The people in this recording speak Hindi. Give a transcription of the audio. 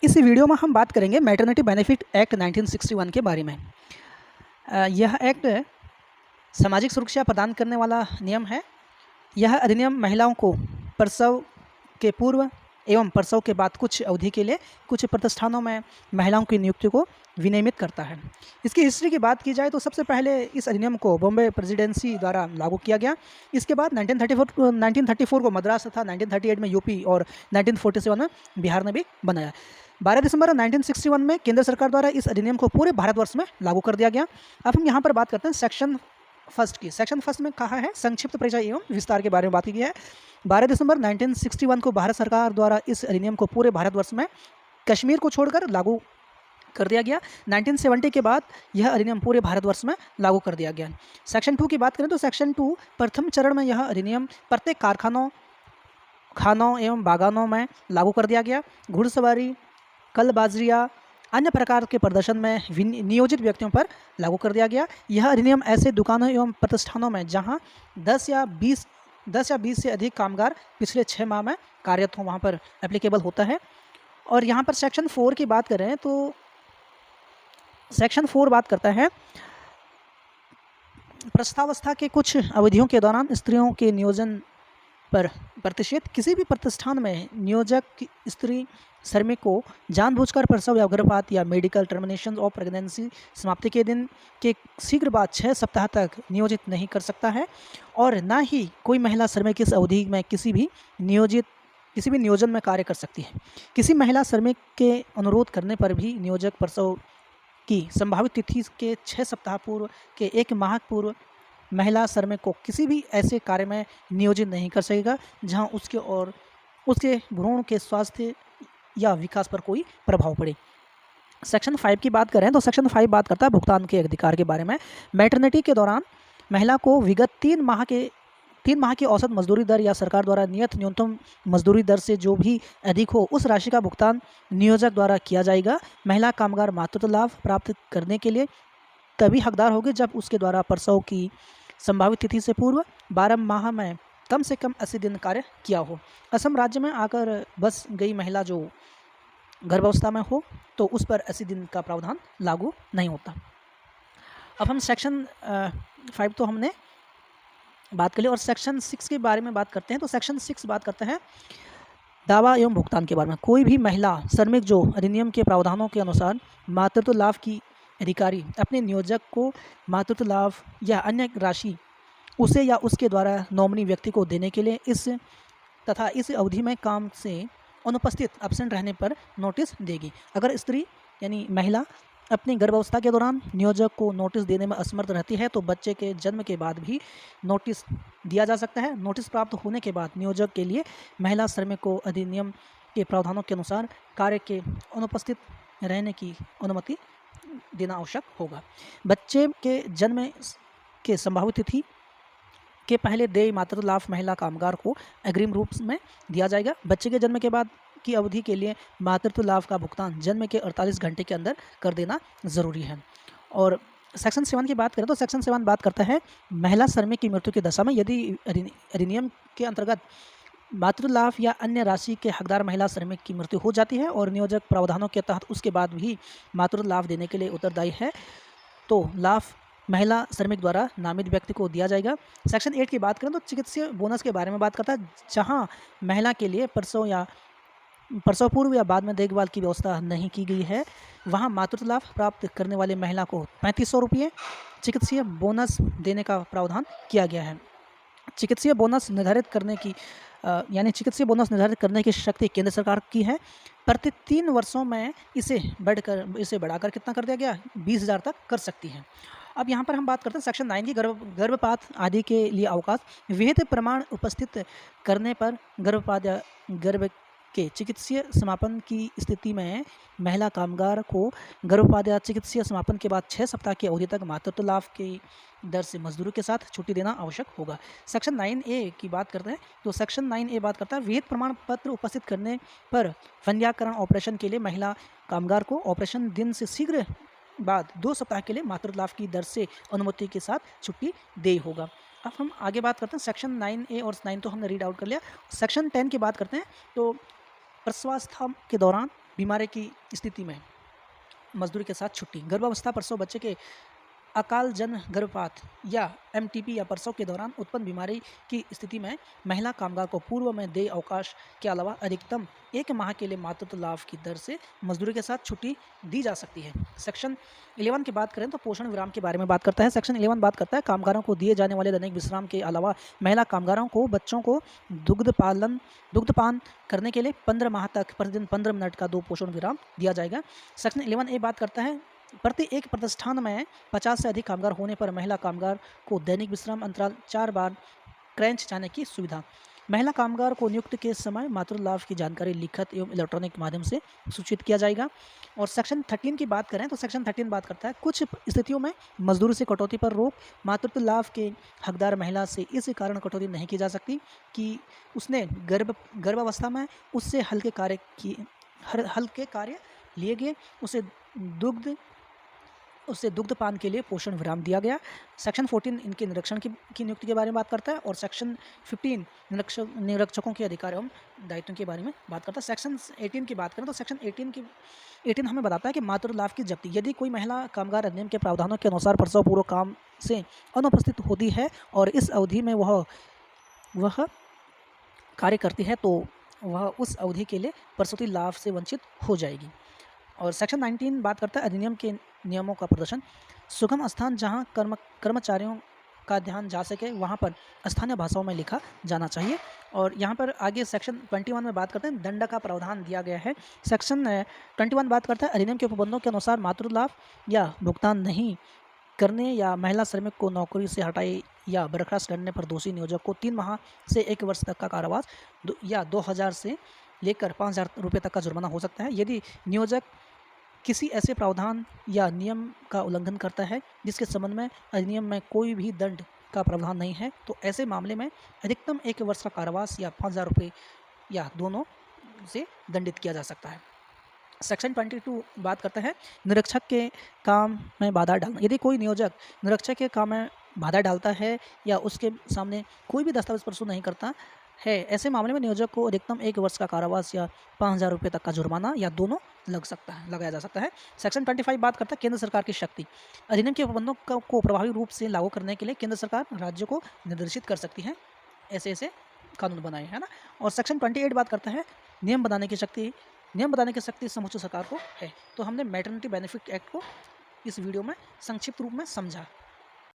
इस वीडियो में हम बात करेंगे मैटरनिटी बेनिफिट एक्ट 1961 के बारे में। यह एक्ट सामाजिक सुरक्षा प्रदान करने वाला नियम है। यह अधिनियम महिलाओं को प्रसव के पूर्व एवं प्रसव के बाद कुछ अवधि के लिए कुछ प्रतिष्ठानों में महिलाओं की नियुक्ति को विनियमित करता है। इसकी हिस्ट्री की बात की जाए तो सबसे पहले इस अधिनियम को बॉम्बे प्रेसिडेंसी द्वारा लागू किया गया। इसके बाद 1934 को मद्रास तथा 1938 में यूपी और 1947 में बिहार ने भी बनाया। 12 दिसंबर 1961 में केंद्र सरकार द्वारा इस अधिनियम को पूरे भारतवर्ष में लागू कर दिया गया। अब हम यहाँ पर बात करते हैं सेक्शन फर्स्ट की। सेक्शन फर्स्ट में कहा है संक्षिप्त परिचय एवं विस्तार के बारे में बात की गई है। 12 दिसंबर 1961 को भारत सरकार द्वारा इस अधिनियम को पूरे भारतवर्ष में कश्मीर को छोड़कर लागू कर दिया गया। 1970 के बाद यह अधिनियम पूरे भारतवर्ष में लागू कर दिया गया। सेक्शन 2 की बात करें तो सेक्शन 2 प्रथम चरण में यह अधिनियम प्रत्येक कारखानों, खानों एवं बागानों में लागू कर दिया गया। घुड़सवारी, कलबाजिया, अन्य प्रकार के प्रदर्शन में नियोजित व्यक्तियों पर लागू कर दिया गया। यह अधिनियम ऐसे दुकानों एवं प्रतिष्ठानों में जहां 10 या 20 से अधिक कामगार पिछले 6 माह में कार्यरत हों वहां पर एप्लीकेबल होता है। और यहाँ पर सेक्शन 4 की बात करें तो सेक्शन 4 बात करता है प्रसवावस्था के कुछ अवधियों के दौरान स्त्रियों के नियोजन पर प्रतिषेध। किसी भी प्रतिष्ठान में नियोजक स्त्री श्रमिक को जानबूझकर प्रसव या गर्भपात या मेडिकल टर्मिनेशन ऑफ प्रेगनेंसी समाप्ति के दिन के शीघ्र बाद 6 सप्ताह तक नियोजित नहीं कर सकता है। और ना ही कोई महिला श्रमिक इस अवधि में किसी भी नियोजन में कार्य कर सकती है। किसी महिला श्रमिक के अनुरोध करने पर भी नियोजक प्रसव की संभावित तिथि के 6 सप्ताह पूर्व के 1 माह पूर्व महिला श्रमिक को किसी भी ऐसे कार्य में नियोजित नहीं कर सकेगा जहां उसके और उसके भ्रूण के स्वास्थ्य या विकास पर कोई प्रभाव पड़े। सेक्शन 5 की बात करें तो सेक्शन 5 बात करता है भुगतान के अधिकार के बारे में। मैटरनिटी के दौरान महिला को विगत 3 माह की औसत मजदूरी दर या सरकार द्वारा नियत न्यूनतम मजदूरी दर से जो भी अधिक हो उस राशि का भुगतान नियोजक द्वारा किया जाएगा। महिला कामगार मातृत्व लाभ प्राप्त करने के लिए तभी हकदार होगी जब उसके द्वारा प्रसव की संभावित तिथि से पूर्व 12 माह में कम से कम 80 दिन कार्य किया हो। असम राज्य में आकर बस गई महिला जो गर्भावस्था में हो तो उस पर 80 दिन का प्रावधान लागू नहीं होता। अब हम सेक्शन 5 तो हमने बात कर ली और सेक्शन 6 के बारे में बात करते हैं। तो सेक्शन 6 बात करता है दावा एवं भुगतान के बारे में। कोई भी महिला श्रमिक जो अधिनियम के प्रावधानों के अनुसार मातृत्व लाभ की अधिकारी अपने नियोजक को मातृत्व लाभ या अन्य राशि उसे या उसके द्वारा नॉमिनी व्यक्ति को देने के लिए इस अवधि में काम से अनुपस्थित एब्सेंट रहने पर नोटिस देगी। अगर स्त्री यानी महिला अपनी गर्भावस्था के दौरान नियोजक को नोटिस देने में असमर्थ रहती है तो बच्चे के जन्म के बाद भी नोटिस दिया जा सकता है। नोटिस प्राप्त होने के बाद नियोजक के लिए महिला श्रमिक को अधिनियम के प्रावधानों के अनुसार कार्य के अनुपस्थित रहने की अनुमति देना आवश्यक होगा। बच्चे के जन्म के संभावित तिथि के पहले देय मातृत्व लाभ महिला कामगार को अग्रिम रूप में दिया जाएगा। बच्चे के जन्म के बाद की अवधि के लिए मातृत्व लाभ का भुगतान जन्म के 48 घंटे के अंदर कर देना ज़रूरी है। और सेक्शन 7 की बात करें तो सेक्शन 7 बात करता है महिला श्रमिक की मृत्यु की दशा में यदि अधिनियम के अंतर्गत मातृत्व लाभ या अन्य राशि के हकदार महिला श्रमिक की मृत्यु हो जाती है और नियोजक प्रावधानों के तहत उसके बाद भी मातृत्व लाभ देने के लिए उत्तरदायी है तो लाभ महिला श्रमिक द्वारा नामित व्यक्ति को दिया जाएगा। सेक्शन 8 की बात करें तो चिकित्सीय बोनस के बारे में बात करता है। जहां महिला के लिए प्रसव पूर्व या बाद में देखभाल की व्यवस्था नहीं की गई है वहां मातृत्व लाभ प्राप्त करने वाले महिला को 3500 रुपये चिकित्सीय बोनस देने का प्रावधान किया गया है। चिकित्सीय बोनस निर्धारित करने की शक्ति केंद्र सरकार की है। प्रति 3 वर्षों में इसे बढ़ाकर कितना कर दिया गया 20,000 तक कर सकती है। अब यहाँ पर हम बात करते हैं सेक्शन 9 की गर्भपात आदि के लिए अवकाश। विहित प्रमाण उपस्थित करने पर गर्भपात या गर्भ के चिकित्सीय समापन की स्थिति में महिला कामगार को गर्भपात या चिकित्सीय समापन के बाद 6 सप्ताह की अवधि तक मातृत्व लाभ की दर से मजदूरी के साथ छुट्टी देना आवश्यक होगा। सेक्शन 9A की बात करते हैं तो सेक्शन 9A बात करता है विहित प्रमाण पत्र उपस्थित करने पर वंध्याकरण ऑपरेशन के लिए महिला कामगार को ऑपरेशन दिन से शीघ्र बाद 2 सप्ताह के लिए मातृत्व लाभ की दर से अनुमति के साथ छुट्टी देय होगा। अब हम आगे बात करते हैं सेक्शन 9A और 9 तो हमने रीड आउट कर लिया। सेक्शन 10 की बात करते हैं तो प्रसवावस्था के दौरान बीमारी की स्थिति में मजदूरी के साथ छुट्टी, गर्भावस्था, प्रसव, बच्चे के अकाल जन्म, गर्भपात या एमटीपी या प्रसव के दौरान उत्पन्न बीमारी की स्थिति में महिला कामगार को पूर्व में देय अवकाश के अलावा अधिकतम 1 माह के लिए मातृत्व लाभ की दर से मजदूरी के साथ छुट्टी दी जा सकती है। सेक्शन 11 की बात करें तो पोषण विराम के बारे में बात करता है। सेक्शन 11 बात करता है कामगारों को दिए जाने वाले दैनिक विश्राम के अलावा महिला कामगारों को बच्चों को दुग्धपान करने के लिए 15 माह तक प्रतिदिन 15 मिनट का 2 पोषण विराम दिया जाएगा। सेक्शन 11A बात करता है प्रति एक प्रतिष्ठान में 50 से अधिक कामगार होने पर महिला कामगार को दैनिक विश्राम अंतराल 4 बार क्रैंच जाने की सुविधा। महिला कामगार को नियुक्त के समय मातृत्व लाभ की जानकारी लिखित एवं इलेक्ट्रॉनिक माध्यम से सूचित किया जाएगा। और सेक्शन 13 की बात करें तो सेक्शन 13 बात करता है कुछ स्थितियों में मजदूरी से कटौती पर रोक। मातृत्व लाभ के हकदार महिला से इस कारण कटौती नहीं की जा सकती कि उसने गर्भावस्था में उससे हल्के कार्य लिए गए, उसे दुग्धपान के लिए पोषण विराम दिया गया। सेक्शन 14 इनके निरीक्षण की नियुक्ति के बारे में बात करता है और सेक्शन 15 निरीक्षकों के अधिकार एवं दायित्वों के बारे में बात करता है। सेक्शन 18 की बात करें तो सेक्शन 18 हमें बताता है कि मातृत्व लाभ की जब्ती। यदि कोई महिला कामगार अधिनियम के प्रावधानों के अनुसार प्रसव पूर्व काम से अनुपस्थित होती है और इस अवधि में वह कार्य करती है तो वह उस अवधि के लिए प्रसूति लाभ से वंचित हो जाएगी। और सेक्शन 19 बात करता है अधिनियम के नियमों का प्रदर्शन। सुगम स्थान जहां कर्मचारियों का ध्यान जा सके वहां पर स्थानीय भाषाओं में लिखा जाना चाहिए। और यहां पर आगे सेक्शन 21 में बात करते हैं दंड का प्रावधान दिया गया है। सेक्शन 21 बात करता है अधिनियम के उपबंधों के अनुसार मातृत्व लाभ या भुगतान नहीं करने या महिला श्रमिक को नौकरी से हटाए या बर्खास्त करने पर दोषी नियोजक को 3 माह से 1 वर्ष तक का कारावास या 2000 से लेकर 5000 रुपये तक का जुर्माना हो सकता है। यदि नियोजक किसी ऐसे प्रावधान या नियम का उल्लंघन करता है जिसके संबंध में अधिनियम में कोई भी दंड का प्रावधान नहीं है तो ऐसे मामले में अधिकतम 1 वर्ष का कारावास या 5000 रुपये या दोनों से दंडित किया जा सकता है। सेक्शन 22 बात करता है निरीक्षक के काम में बाधा डालना। यदि कोई नियोजक निरीक्षक के काम में बाधा डालता है या उसके सामने कोई भी दस्तावेज प्रस्तुत नहीं करता है, ऐसे मामले में नियोजक को अधिकतम 1 वर्ष का कारावास या 5000 रुपये तक का जुर्माना या दोनों लगाया जा सकता है। सेक्शन 25 बात करता है केंद्र सरकार की शक्ति। अधिनियम के उपबंधों को प्रभावी रूप से लागू करने के लिए केंद्र सरकार राज्य को निर्देशित कर सकती है ऐसे कानून बनाए, है ना। और सेक्शन 28 बात करता है नियम बनाने की शक्ति समूची सरकार को है। तो हमने मैटरनिटी बेनिफिट एक्ट को इस वीडियो में संक्षिप्त रूप में समझा।